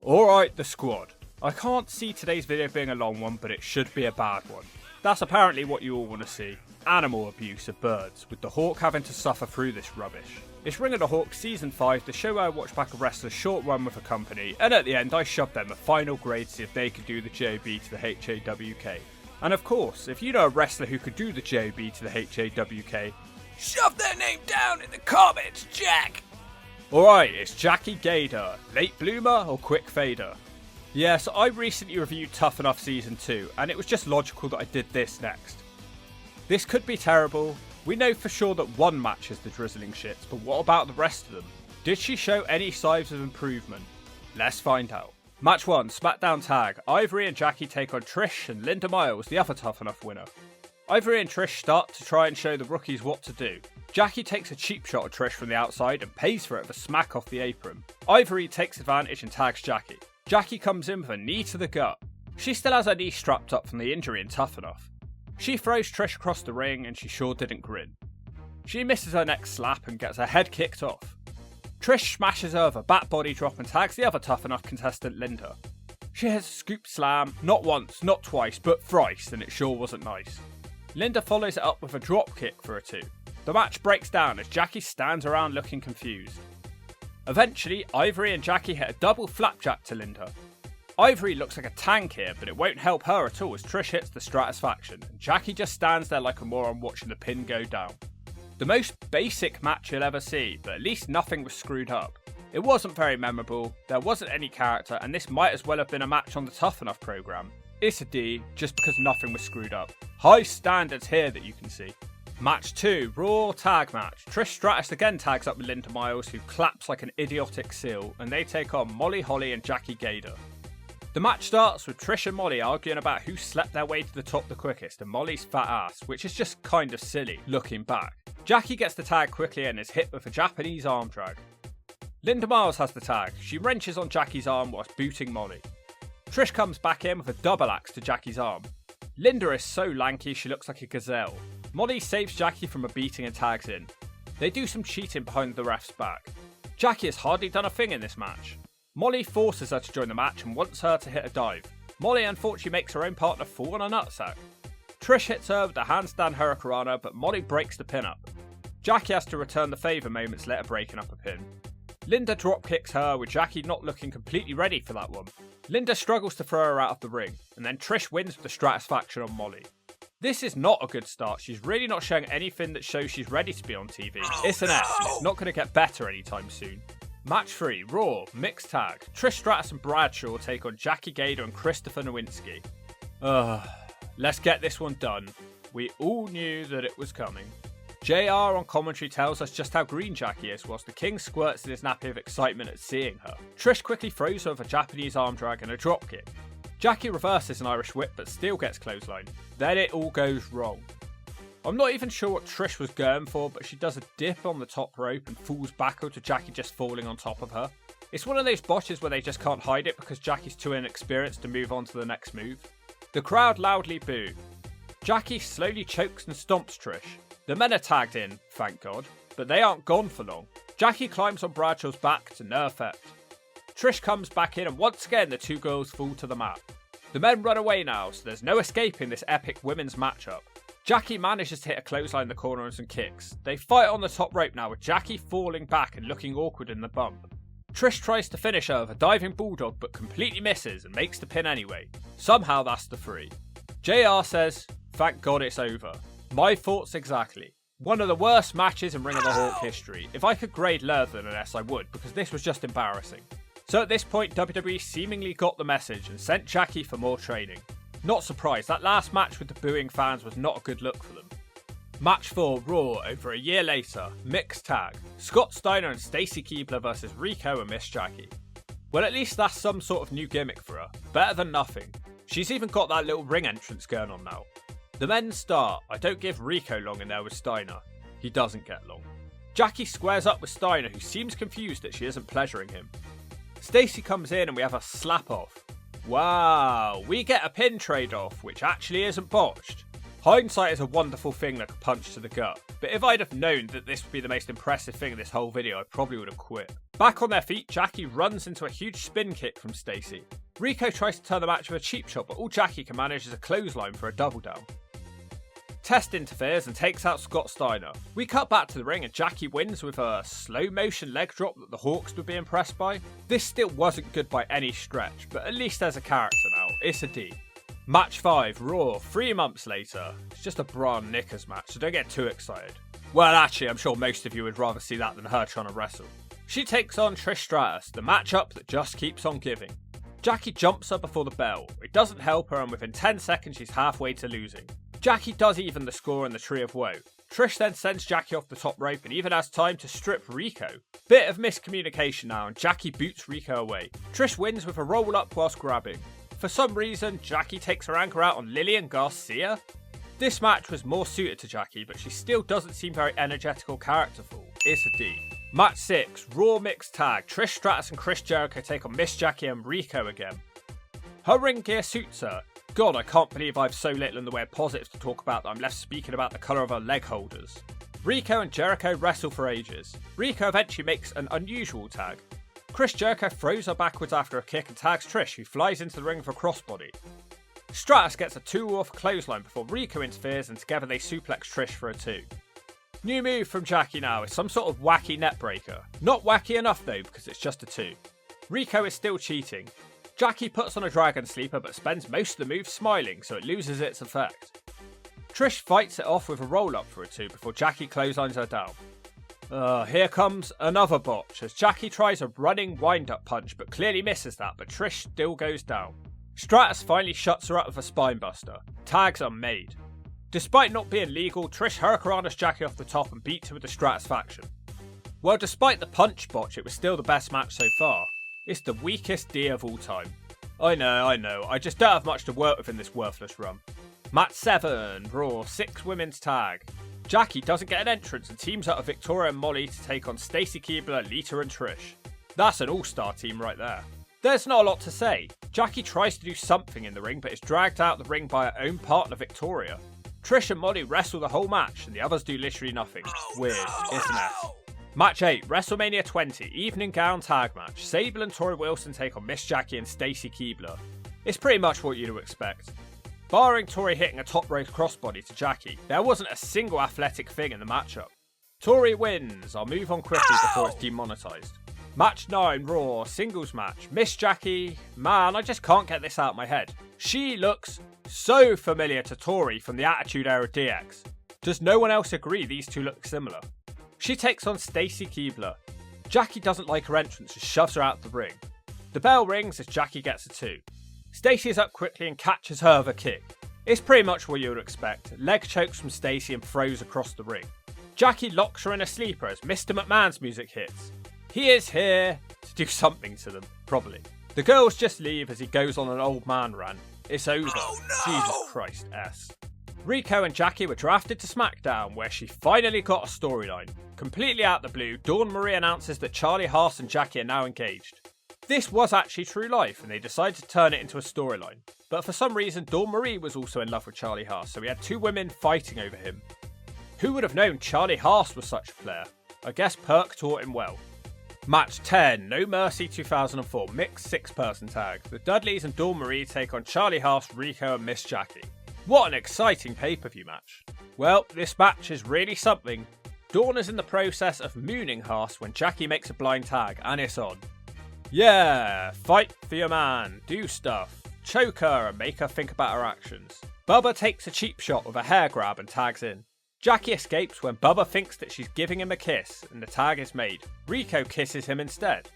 Alright, the squad. I can't see today's video being a long one, but it should be a bad one. That's apparently what you all want to see. Animal abuse of birds, with the Hawk having to suffer through this rubbish. It's Ring of the Hawk Season 5, the show where I watch back a wrestler's short run with a company, and at the end I shoved them a final grade to see if they could do the JOB to the HAWK. And of course, if you know a wrestler who could do the JOB to the HAWK, shove their name down in the comments, Jack! Alright, it's Jackie Gayda, late bloomer or quick fader? Yeah, so I recently reviewed Tough Enough Season 2, and it was just logical that I did this next. This could be terrible. We know for sure that one match is the drizzling shits, but what about the rest of them? Did she show any signs of improvement? Let's find out. Match 1, SmackDown Tag. Ivory and Jackie take on Trish and Linda Miles, the other Tough Enough winner. Ivory and Trish start to try and show the rookies what to do. Jackie takes a cheap shot at Trish from the outside and pays for it with a smack off the apron. Ivory takes advantage and tags Jackie. Jackie comes in with a knee to the gut. She still has her knee strapped up from the injury in Tough Enough. She throws Trish across the ring and she sure didn't grin. She misses her next slap and gets her head kicked off. Trish smashes her with a back body drop and tags the other Tough Enough contestant Linda. She hits a scoop slam, not once, not twice, but thrice, and it sure wasn't nice. Linda follows it up with a drop kick for a 2. The match breaks down as Jackie stands around looking confused. Eventually, Ivory and Jackie hit a double flapjack to Linda. Ivory looks like a tank here, but it won't help her at all as Trish hits the Stratusfaction, and Jackie just stands there like a moron watching the pin go down. The most basic match you'll ever see, but at least nothing was screwed up. It wasn't very memorable, there wasn't any character, and this might as well have been a match on the Tough Enough programme. It's a D, just because nothing was screwed up. High standards here that you can see. Match 2, Raw Tag Match. Trish Stratus again tags up with Linda Miles, who claps like an idiotic seal, and they take on Molly Holly and Jackie Gayda. The match starts with Trish and Molly arguing about who slept their way to the top the quickest, and Molly's fat ass, which is just kind of silly, looking back. Jackie gets the tag quickly and is hit with a Japanese arm drag. Linda Miles has the tag. She wrenches on Jackie's arm whilst booting Molly. Trish comes back in with a double axe to Jackie's arm. Linda is so lanky she looks like a gazelle. Molly saves Jackie from a beating and tags in. They do some cheating behind the ref's back. Jackie has hardly done a thing in this match. Molly forces her to join the match and wants her to hit a dive. Molly unfortunately makes her own partner fall on a nutsack. Trish hits her with a handstand hurricanrana, but Molly breaks the pin up. Jackie has to return the favour moments later, breaking up a pin. Linda drop kicks her, with Jackie not looking completely ready for that one. Linda struggles to throw her out of the ring, and then Trish wins with the Stratusfaction on Molly. This is not a good start. She's really not showing anything that shows she's ready to be on TV. It's an F, and it's not going to get better anytime soon. Match 3, Raw, Mixed Tag. Trish Stratus and Bradshaw take on Jackie Gayda and Christopher Nowinski. Let's get this one done. We all knew that it was coming. JR on commentary tells us just how green Jackie is, whilst the King squirts in his nappy of excitement at seeing her. Trish quickly throws her with a Japanese arm drag and a dropkick. Jackie reverses an Irish whip but still gets clotheslined. Then it all goes wrong. I'm not even sure what Trish was going for, but she does a dip on the top rope and falls backward to Jackie just falling on top of her. It's one of those botches where they just can't hide it because Jackie's too inexperienced to move on to the next move. The crowd loudly boo. Jackie slowly chokes and stomps Trish. The men are tagged in, thank God, but they aren't gone for long. Jackie climbs on Bradshaw's back to no effect. Trish comes back in and once again the two girls fall to the mat. The men run away now, so there's no escaping this epic women's matchup. Jackie manages to hit a clothesline in the corner and some kicks. They fight on the top rope now with Jackie falling back and looking awkward in the bump. Trish tries to finish her with a diving bulldog but completely misses and makes the pin anyway. Somehow that's the 3. JR says, "Thank God it's over." My thoughts exactly. One of the worst matches in Ring of the Hawk history. If I could grade lower than an S I would, because this was just embarrassing. So at this point WWE seemingly got the message and sent Jackie for more training. Not surprised, that last match with the booing fans was not a good look for them. Match 4, Raw, over a year later, Mixed Tag. Scott Steiner and Stacy Keibler versus Rico and Miss Jackie. Well, at least that's some sort of new gimmick for her. Better than nothing. She's even got that little ring entrance going on now. The men start. I don't give Rico long in there with Steiner. He doesn't get long. Jackie squares up with Steiner, who seems confused that she isn't pleasuring him. Stacy comes in and we have a slap off. Wow, we get a pin trade off, which actually isn't botched. Hindsight is a wonderful thing like a punch to the gut, but if I'd have known that this would be the most impressive thing in this whole video, I probably would have quit. Back on their feet, Jackie runs into a huge spin kick from Stacey. Rico tries to turn the match with a cheap shot, but all Jackie can manage is a clothesline for a double down. Test interferes and takes out Scott Steiner. We cut back to the ring and Jackie wins with a slow motion leg drop that the Hawks would be impressed by. This still wasn't good by any stretch, but at least there's a character now. It's a D. Match 5, Raw, 3 months later. It's just a bra and knickers match, so don't get too excited. Well, actually, I'm sure most of you would rather see that than her trying to wrestle. She takes on Trish Stratus, the matchup that just keeps on giving. Jackie jumps her before the bell. It doesn't help her, and within 10 seconds she's halfway to losing. Jackie does even the score in the Tree of Woe. Trish then sends Jackie off the top rope and even has time to strip Rico. Bit of miscommunication now, and Jackie boots Rico away. Trish wins with a roll up whilst grabbing. For some reason, Jackie takes her anchor out on Lillian Garcia. This match was more suited to Jackie, but she still doesn't seem very energetic or characterful. It's a D. Match 6, Raw Mixed Tag. Trish Stratus and Chris Jericho take on Miss Jackie and Rico again. Her ring gear suits her. God, I can't believe I've so little in the way of positives to talk about that I'm left speaking about the colour of her leg holders. Rico and Jericho wrestle for ages. Rico eventually makes an unusual tag. Chris Jericho throws her backwards after a kick and tags Trish, who flies into the ring for a crossbody. Stratus gets a 2-off clothesline before Rico interferes and together they suplex Trish for a 2. New move from Jackie now is some sort of wacky neckbreaker. Not wacky enough though, because it's just a 2. Rico is still cheating. Jackie puts on a dragon sleeper but spends most of the move smiling, so it loses its effect. Trish fights it off with a roll up for a 2 before Jackie clotheslines her down. Here comes another botch as Jackie tries a running wind up punch but clearly misses that, but Trish still goes down. Stratus finally shuts her up with a spinebuster. Tags are made. Despite not being legal, Trish hurricanranas Jackie off the top and beats her with the Stratus faction. Well, despite the punch botch, it was still the best match so far. It's the weakest D of all time. I know, I just don't have much to work with in this worthless run. Match 7, Raw, 6 women's tag. Jackie doesn't get an entrance and teams up with Victoria and Molly to take on Stacy Keibler, Lita and Trish. That's an all-star team right there. There's not a lot to say. Jackie tries to do something in the ring but is dragged out the ring by her own partner Victoria. Trish and Molly wrestle the whole match and the others do literally nothing. Weird, isn't it? Match 8, WrestleMania 20, evening gown tag match. Sable and Tori Wilson take on Miss Jackie and Stacy Keibler. It's pretty much what you'd expect. Barring Tori hitting a top rope crossbody to Jackie, there wasn't a single athletic thing in the matchup. Tori wins. I'll move on quickly before it's demonetised. Match 9, Raw, singles match. Miss Jackie, man, I just can't get this out of my head. She looks so familiar to Tori from the Attitude Era DX. Does no one else agree these two look similar? She takes on Stacy Keibler. Jackie doesn't like her entrance and shoves her out the ring. The bell rings as Jackie gets a 2. Stacy is up quickly and catches her with a kick. It's pretty much what you would expect. Leg chokes from Stacy and throws across the ring. Jackie locks her in a sleeper as Mr. McMahon's music hits. He is here to do something to them, probably. The girls just leave as he goes on an old man rant. It's over. Oh, no! Jesus Christ, S. Rico and Jackie were drafted to SmackDown, where she finally got a storyline. Completely out the blue, Dawn Marie announces that Charlie Haas and Jackie are now engaged. This was actually true life, and they decided to turn it into a storyline. But for some reason, Dawn Marie was also in love with Charlie Haas, so we had 2 women fighting over him. Who would have known Charlie Haas was such a player? I guess Perk taught him well. Match 10, No Mercy 2004, mixed 6-person tag. The Dudleys and Dawn Marie take on Charlie Haas, Rico and Miss Jackie. What an exciting pay-per-view match. Well, this match is really something. Dawn is in the process of mooning Haas when Jackie makes a blind tag, and it's on. Yeah, fight for your man, do stuff, choke her and make her think about her actions. Bubba takes a cheap shot with a hair grab and tags in. Jackie escapes when Bubba thinks that she's giving him a kiss and the tag is made. Rico kisses him instead.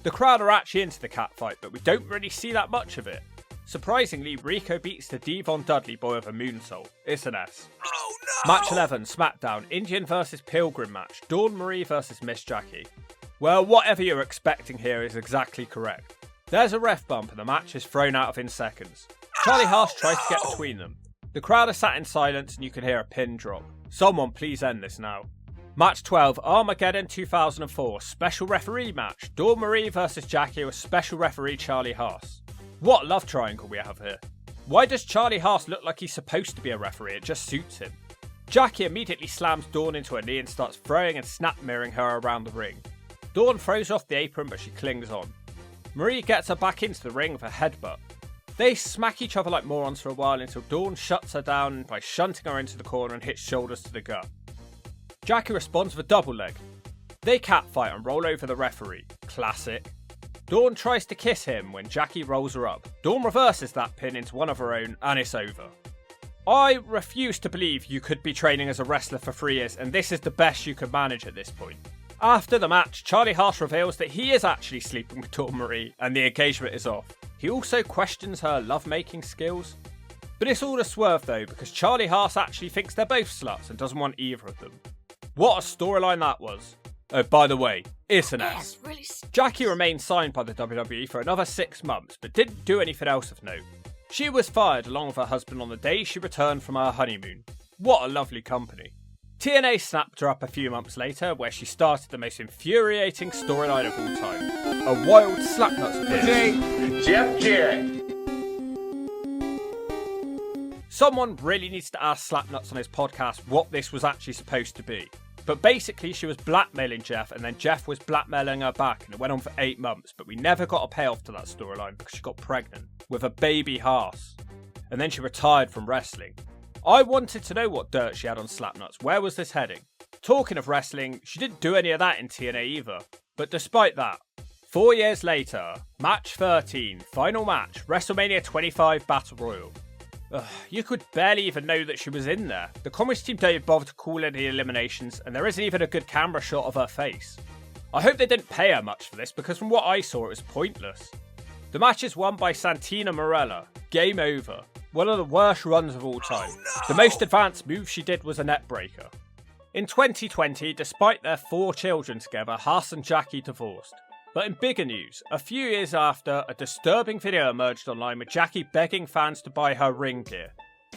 The crowd are actually into the catfight, but we don't really see that much of it. Surprisingly, Rico beats the Devon Dudley boy with a moonsault. It's an S. Oh, no! Match 11, SmackDown, Indian vs Pilgrim match. Dawn Marie vs Miss Jackie. Well, whatever you're expecting here is exactly correct. There's a ref bump and the match is thrown out within seconds. Charlie Haas tries to get between them. The crowd are sat in silence and you can hear a pin drop. Someone please end this now. Match 12, Armageddon 2004, special referee match. Dawn Marie vs Jackie with special referee Charlie Haas. What love triangle we have here. Why does Charlie Haas look like he's supposed to be a referee? It just suits him. Jackie immediately slams Dawn into her knee and starts throwing and snap mirroring her around the ring. Dawn throws off the apron, but she clings on. Marie gets her back into the ring with a headbutt. They smack each other like morons for a while until Dawn shuts her down by shunting her into the corner and hits shoulders to the gut. Jackie responds with a double leg. They catfight and roll over the referee. Classic. Dawn tries to kiss him when Jackie rolls her up. Dawn reverses that pin into one of her own and it's over. I refuse to believe you could be training as a wrestler for 3 years and this is the best you could manage at this point. After the match, Charlie Haas reveals that he is actually sleeping with Dawn Marie and the engagement is off. He also questions her lovemaking skills. But it's all a swerve though, because Charlie Haas actually thinks they're both sluts and doesn't want either of them. What a storyline that was. Oh, by the way, it's an ass. Really... Jackie remained signed by the WWE for another 6 months, but didn't do anything else of note. She was fired along with her husband on the day she returned from her honeymoon. What a lovely company. TNA snapped her up a few months later, where she started the most infuriating storyline of all time. A wild slapnuts pitch. Jeff Jarrett. Someone really needs to ask Slapnuts on his podcast what this was actually supposed to be. But basically she was blackmailing Jeff and then Jeff was blackmailing her back and it went on for 8 months, but we never got a payoff to that storyline because she got pregnant with a baby Haas. And then she retired from wrestling. I wanted to know what dirt she had on Slapnuts. Where was this heading? Talking of wrestling, she didn't do any of that in TNA either. But despite that, 4 years later, match 13, final match, WrestleMania 25 Battle Royal. You could barely even know that she was in there. The commentary team don't even bother to call any eliminations, and there isn't even a good camera shot of her face. I hope they didn't pay her much for this, because from what I saw, it was pointless. The match is won by Santina Marella. Game over. One of the worst runs of all time. Oh, no. The most advanced move she did was a net breaker. In 2020, despite their 4 children together, Haas and Jackie divorced. But in bigger news, a few years after, a disturbing video emerged online with Jackie begging fans to buy her ring gear.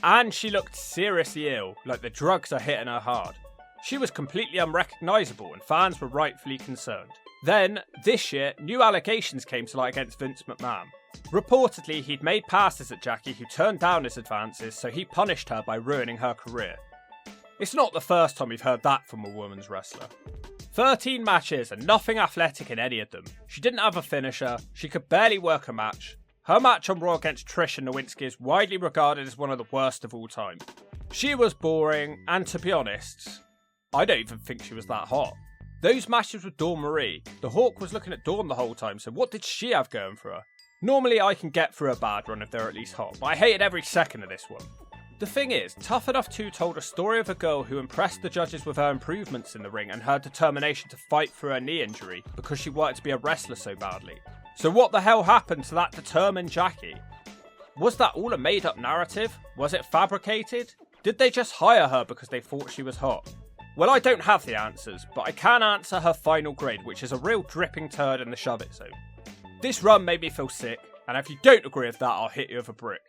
And she looked seriously ill, like the drugs are hitting her hard. She was completely unrecognisable and fans were rightfully concerned. Then, this year, new allegations came to light against Vince McMahon. Reportedly, he'd made passes at Jackie who turned down his advances, so he punished her by ruining her career. It's not the first time we've heard that from a women's wrestler. 13 matches and nothing athletic in any of them. She didn't have a finisher, she could barely work a match. Her match on Raw against Trish and Nowinski is widely regarded as one of the worst of all time. She was boring, and to be honest, I don't even think she was that hot. Those matches with Dawn Marie, the Hawk was looking at Dawn the whole time, so what did she have going for her? Normally I can get through a bad run if they're at least hot, but I hated every second of this one. The thing is, Tough Enough 2 told a story of a girl who impressed the judges with her improvements in the ring and her determination to fight through her knee injury because she wanted to be a wrestler so badly. So what the hell happened to that determined Jackie? Was that all a made up narrative? Was it fabricated? Did they just hire her because they thought she was hot? Well, I don't have the answers, but I can answer her final grade, which is a real dripping turd in the shove it zone. This run made me feel sick, and if you don't agree with that, I'll hit you with a brick.